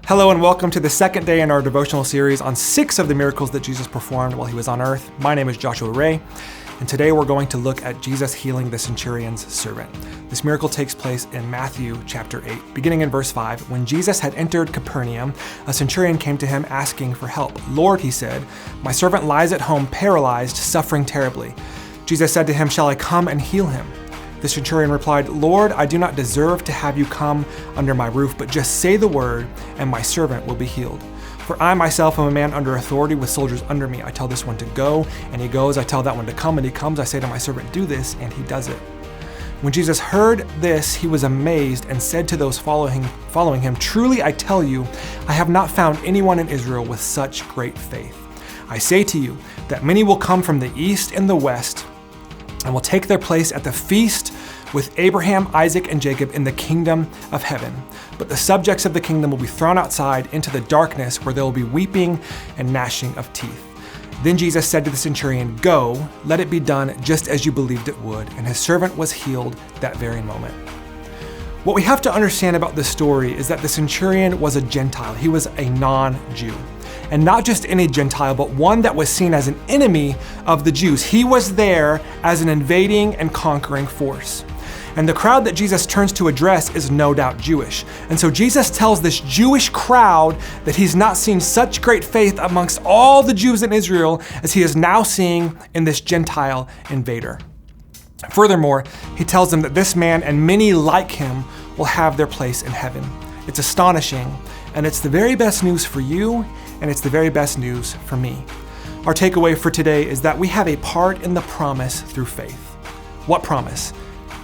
Hello and welcome to the second day in our devotional series on 6 of the miracles that Jesus performed while he was on earth. My name is Joshua Ray, and today we're going to look at Jesus healing the centurion's servant. This miracle takes place in Matthew chapter 8, beginning in verse 5. When Jesus had entered Capernaum, a centurion came to him asking for help. "Lord," he said, "my servant lies at home paralyzed, suffering terribly." Jesus said to him, "Shall I come and heal him?" The centurion replied, "Lord, I do not deserve to have you come under my roof, but just say the word, and my servant will be healed. For I myself am a man under authority with soldiers under me. I tell this one to go, and he goes. I tell that one to come, and he comes. I say to my servant, do this, and he does it." When Jesus heard this, he was amazed and said to those following him, "Truly I tell you, I have not found anyone in Israel with such great faith. I say to you that many will come from the east and the west and will take their place at the feast with Abraham, Isaac, and Jacob in the kingdom of heaven. But the subjects of the kingdom will be thrown outside into the darkness where there will be weeping and gnashing of teeth." Then Jesus said to the centurion, "Go, let it be done just as you believed it would." And his servant was healed that very moment. What we have to understand about this story is that the centurion was a Gentile. He was a non-Jew. And not just any Gentile, but one that was seen as an enemy of the Jews. He was there as an invading and conquering force. And the crowd that Jesus turns to address is no doubt Jewish. And so Jesus tells this Jewish crowd that he's not seen such great faith amongst all the Jews in Israel as he is now seeing in this Gentile invader. Furthermore, he tells them that this man and many like him will have their place in heaven. It's astonishing, and it's the very best news for you, and it's the very best news for me. Our takeaway for today is that we have a part in the promise through faith. What promise?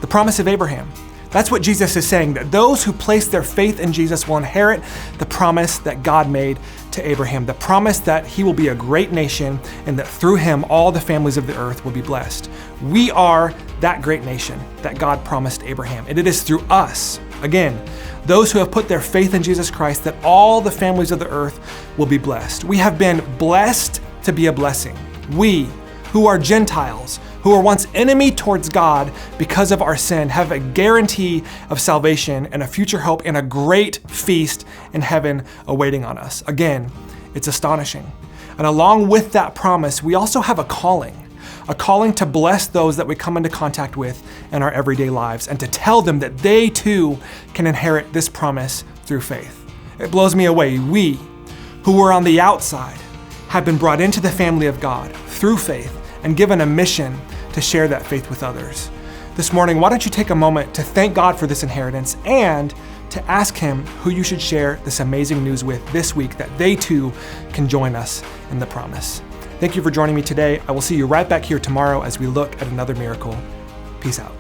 The promise of Abraham. That's what Jesus is saying, that those who place their faith in Jesus will inherit the promise that God made to Abraham, the promise that he will be a great nation and that through him all the families of the earth will be blessed. We are that great nation that God promised Abraham, and it is through us, again, those who have put their faith in Jesus Christ, that all the families of the earth will be blessed. We have been blessed to be a blessing. We, who are Gentiles, who were once enemy towards God because of our sin, have a guarantee of salvation and a future hope and a great feast in heaven awaiting on us. Again, it's astonishing. And along with that promise, we also have a calling to bless those that we come into contact with in our everyday lives and to tell them that they too can inherit this promise through faith. It blows me away. We, who were on the outside, have been brought into the family of God through faith and given a mission to share that faith with others. This morning, why don't you take a moment to thank God for this inheritance and to ask him who you should share this amazing news with this week, that they too can join us in the promise. Thank you for joining me today. I will see you right back here tomorrow as we look at another miracle. Peace out.